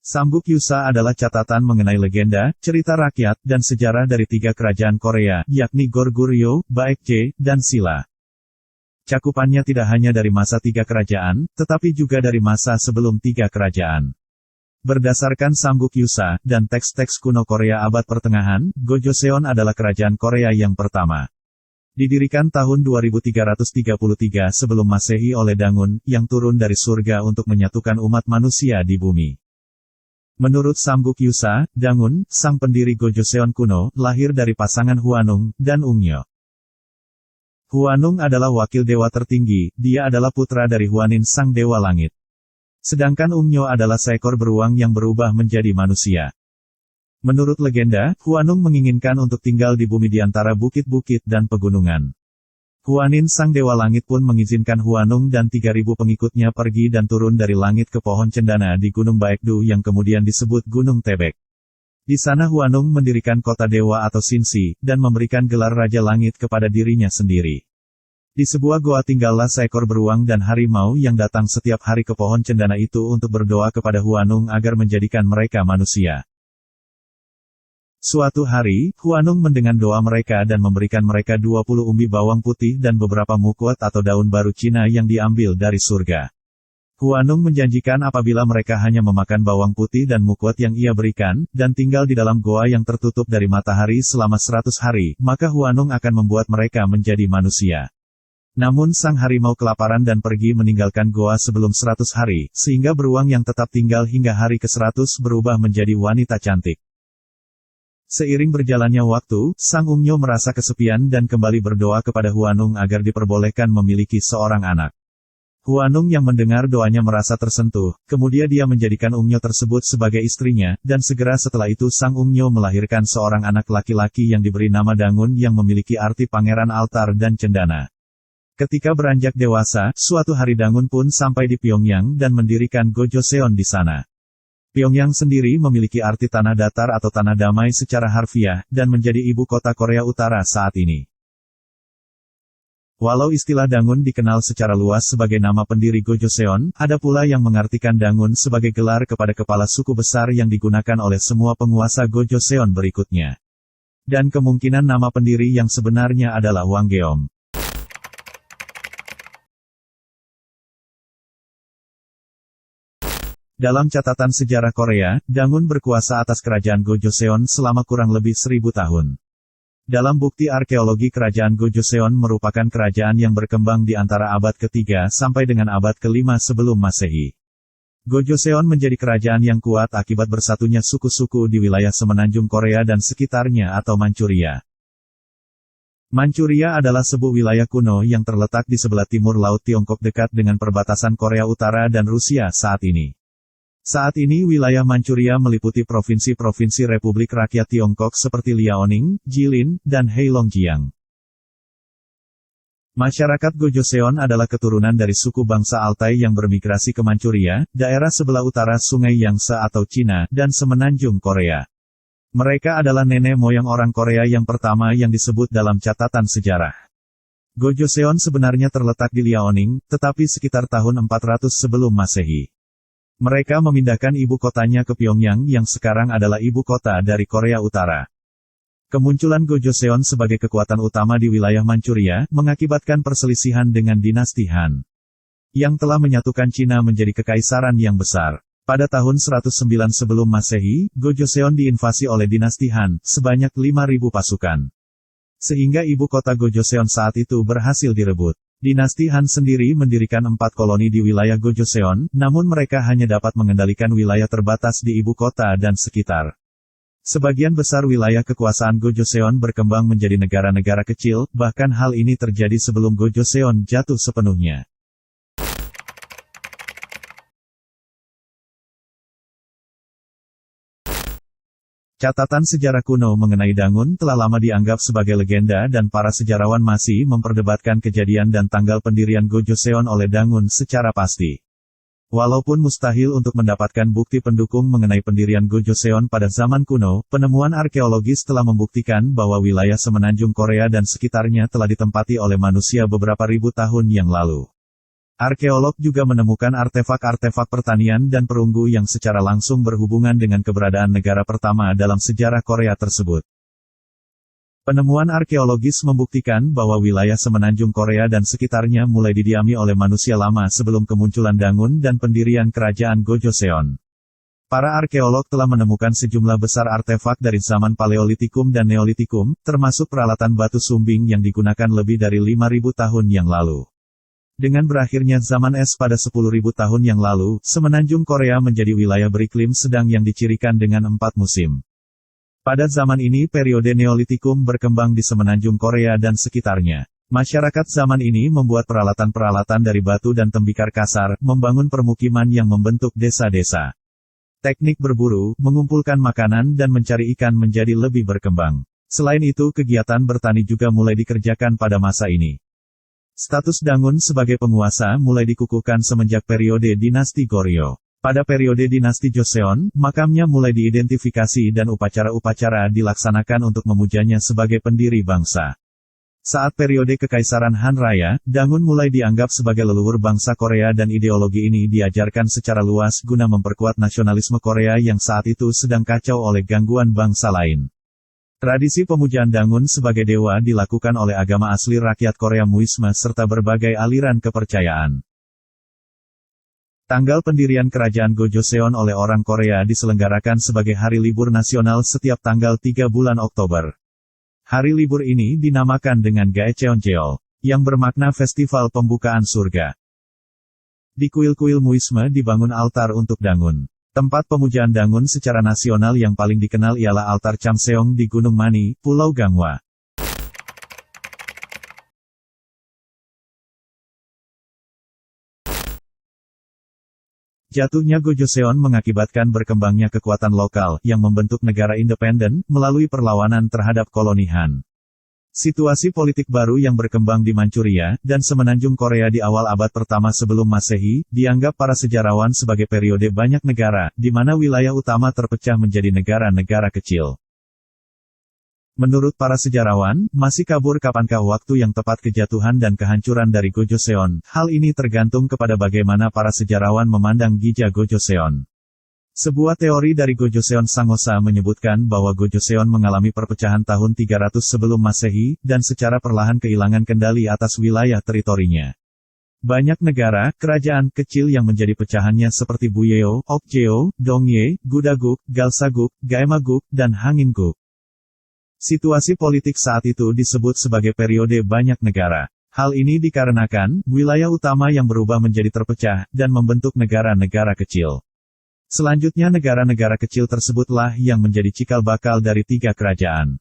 Samguk Yusa adalah catatan mengenai legenda, cerita rakyat, dan sejarah dari 3 kerajaan Korea, yakni Goryeo, Baekje, dan Silla. Cakupannya tidak hanya dari masa 3 kerajaan, tetapi juga dari masa sebelum 3 kerajaan. Berdasarkan Samguk Yusa, dan teks-teks kuno Korea abad pertengahan, Gojoseon adalah kerajaan Korea yang pertama. Didirikan tahun 2333 sebelum Masehi oleh Dangun, yang turun dari surga untuk menyatukan umat manusia di bumi. Menurut Samguk Yusa, Dangun, sang pendiri Gojoseon kuno, lahir dari pasangan Hwanung dan Ungyo. Hwanung adalah wakil dewa tertinggi, dia adalah putra dari Hwanin sang dewa langit. Sedangkan Ungyo adalah seekor beruang yang berubah menjadi manusia. Menurut legenda, Hwanung menginginkan untuk tinggal di bumi di antara bukit-bukit dan pegunungan. Hwanin sang dewa langit pun mengizinkan Hwanung dan 3.000 pengikutnya pergi dan turun dari langit ke pohon cendana di Gunung Baekdu yang kemudian disebut Gunung Tebek. Di sana Hwanung mendirikan kota dewa atau Sinsi, dan memberikan gelar Raja Langit kepada dirinya sendiri. Di sebuah goa tinggallah seekor beruang dan harimau yang datang setiap hari ke pohon cendana itu untuk berdoa kepada Hwanung agar menjadikan mereka manusia. Suatu hari, Hwanung mendengar doa mereka dan memberikan mereka 20 umbi bawang putih dan beberapa mukwat atau daun baru Cina yang diambil dari surga. Hwanung menjanjikan apabila mereka hanya memakan bawang putih dan mukwat yang ia berikan, dan tinggal di dalam goa yang tertutup dari matahari selama 100 hari, maka Hwanung akan membuat mereka menjadi manusia. Namun sang harimau kelaparan dan pergi meninggalkan goa sebelum 100 hari, sehingga beruang yang tetap tinggal hingga hari ke-100 berubah menjadi wanita cantik. Seiring berjalannya waktu, Sang Ungyo merasa kesepian dan kembali berdoa kepada Hwanung agar diperbolehkan memiliki seorang anak. Hwanung yang mendengar doanya merasa tersentuh, kemudian dia menjadikan Ungyo tersebut sebagai istrinya, dan segera setelah itu Sang Ungyo melahirkan seorang anak laki-laki yang diberi nama Dangun yang memiliki arti pangeran altar dan cendana. Ketika beranjak dewasa, suatu hari Dangun pun sampai di Pyongyang dan mendirikan Gojoseon di sana. Pyongyang sendiri memiliki arti tanah datar atau tanah damai secara harfiah, dan menjadi ibu kota Korea Utara saat ini. Walau istilah Dangun dikenal secara luas sebagai nama pendiri Gojoseon, ada pula yang mengartikan Dangun sebagai gelar kepada kepala suku besar yang digunakan oleh semua penguasa Gojoseon berikutnya. Dan kemungkinan nama pendiri yang sebenarnya adalah Wanggeom. Dalam catatan sejarah Korea, Dangun berkuasa atas kerajaan Gojoseon selama kurang lebih 1000 tahun. Dalam bukti arkeologi kerajaan Gojoseon merupakan kerajaan yang berkembang di antara abad ke-3 sampai dengan abad ke-5 sebelum Masehi. Gojoseon menjadi kerajaan yang kuat akibat bersatunya suku-suku di wilayah semenanjung Korea dan sekitarnya atau Manchuria. Manchuria adalah sebuah wilayah kuno yang terletak di sebelah timur Laut Tiongkok dekat dengan perbatasan Korea Utara dan Rusia saat ini. Saat ini wilayah Manchuria meliputi provinsi-provinsi Republik Rakyat Tiongkok seperti Liaoning, Jilin, dan Heilongjiang. Masyarakat Gojoseon adalah keturunan dari suku bangsa Altai yang bermigrasi ke Manchuria, daerah sebelah utara Sungai Yangtze atau Cina, dan semenanjung Korea. Mereka adalah nenek moyang orang Korea yang pertama yang disebut dalam catatan sejarah. Gojoseon sebenarnya terletak di Liaoning, tetapi sekitar tahun 400 sebelum Masehi. Mereka memindahkan ibu kotanya ke Pyongyang yang sekarang adalah ibu kota dari Korea Utara. Kemunculan Gojoseon sebagai kekuatan utama di wilayah Manchuria, mengakibatkan perselisihan dengan dinasti Han, yang telah menyatukan Cina menjadi kekaisaran yang besar. Pada tahun 109 sebelum Masehi, Gojoseon diinvasi oleh dinasti Han, sebanyak 5.000 pasukan. Sehingga ibu kota Gojoseon saat itu berhasil direbut. Dinasti Han sendiri mendirikan 4 koloni di wilayah Gojoseon, namun mereka hanya dapat mengendalikan wilayah terbatas di ibu kota dan sekitar. Sebagian besar wilayah kekuasaan Gojoseon berkembang menjadi negara-negara kecil, bahkan hal ini terjadi sebelum Gojoseon jatuh sepenuhnya. Catatan sejarah kuno mengenai Dangun telah lama dianggap sebagai legenda dan para sejarawan masih memperdebatkan kejadian dan tanggal pendirian Gojoseon oleh Dangun secara pasti. Walaupun mustahil untuk mendapatkan bukti pendukung mengenai pendirian Gojoseon pada zaman kuno, penemuan arkeologis telah membuktikan bahwa wilayah semenanjung Korea dan sekitarnya telah ditempati oleh manusia beberapa ribu tahun yang lalu. Arkeolog juga menemukan artefak-artefak pertanian dan perunggu yang secara langsung berhubungan dengan keberadaan negara pertama dalam sejarah Korea tersebut. Penemuan arkeologis membuktikan bahwa wilayah semenanjung Korea dan sekitarnya mulai didiami oleh manusia lama sebelum kemunculan Dangun dan pendirian kerajaan Gojoseon. Para arkeolog telah menemukan sejumlah besar artefak dari zaman Paleolitikum dan Neolitikum, termasuk peralatan batu sumbing yang digunakan lebih dari 5.000 tahun yang lalu. Dengan berakhirnya zaman es pada 10.000 tahun yang lalu, semenanjung Korea menjadi wilayah beriklim sedang yang dicirikan dengan 4 musim. Pada zaman ini periode Neolitikum berkembang di semenanjung Korea dan sekitarnya. Masyarakat zaman ini membuat peralatan-peralatan dari batu dan tembikar kasar, membangun permukiman yang membentuk desa-desa. Teknik berburu, mengumpulkan makanan dan mencari ikan menjadi lebih berkembang. Selain itu kegiatan bertani juga mulai dikerjakan pada masa ini. Status Dangun sebagai penguasa mulai dikukuhkan semenjak periode dinasti Goryeo. Pada periode dinasti Joseon, makamnya mulai diidentifikasi dan upacara-upacara dilaksanakan untuk memujanya sebagai pendiri bangsa. Saat periode Kekaisaran Han Raya, Dangun mulai dianggap sebagai leluhur bangsa Korea dan ideologi ini diajarkan secara luas guna memperkuat nasionalisme Korea yang saat itu sedang kacau oleh gangguan bangsa lain. Tradisi pemujaan Dangun sebagai dewa dilakukan oleh agama asli rakyat Korea Muisme serta berbagai aliran kepercayaan. Tanggal pendirian kerajaan Gojoseon oleh orang Korea diselenggarakan sebagai hari libur nasional setiap tanggal 3 bulan Oktober. Hari libur ini dinamakan dengan Gaecheonjeol, yang bermakna festival pembukaan surga. Di kuil-kuil Muisme dibangun altar untuk Dangun. Tempat pemujaan Dangun secara nasional yang paling dikenal ialah altar Chamseong di Gunung Mani, Pulau Gangwa. Jatuhnya Gojoseon mengakibatkan berkembangnya kekuatan lokal yang membentuk negara independen melalui perlawanan terhadap koloni Han. Situasi politik baru yang berkembang di Manchuria dan semenanjung Korea di awal abad pertama sebelum Masehi, dianggap para sejarawan sebagai periode banyak negara, di mana wilayah utama terpecah menjadi negara-negara kecil. Menurut para sejarawan, masih kabur kapankah waktu yang tepat kejatuhan dan kehancuran dari Gojoseon. Hal ini tergantung kepada bagaimana para sejarawan memandang Gija Gojoseon. Sebuah teori dari Gojoseon Sangosa menyebutkan bahwa Gojoseon mengalami perpecahan tahun 300 sebelum Masehi, dan secara perlahan kehilangan kendali atas wilayah teritorinya. Banyak negara, kerajaan kecil yang menjadi pecahannya seperti Buyeo, Okjeo, Dongye, Gudaguk, Galsaguk, Gaemaguk, dan Hanginguk. Situasi politik saat itu disebut sebagai periode banyak negara. Hal ini dikarenakan, wilayah utama yang berubah menjadi terpecah, dan membentuk negara-negara kecil. Selanjutnya negara-negara kecil tersebutlah yang menjadi cikal bakal dari 3 kerajaan.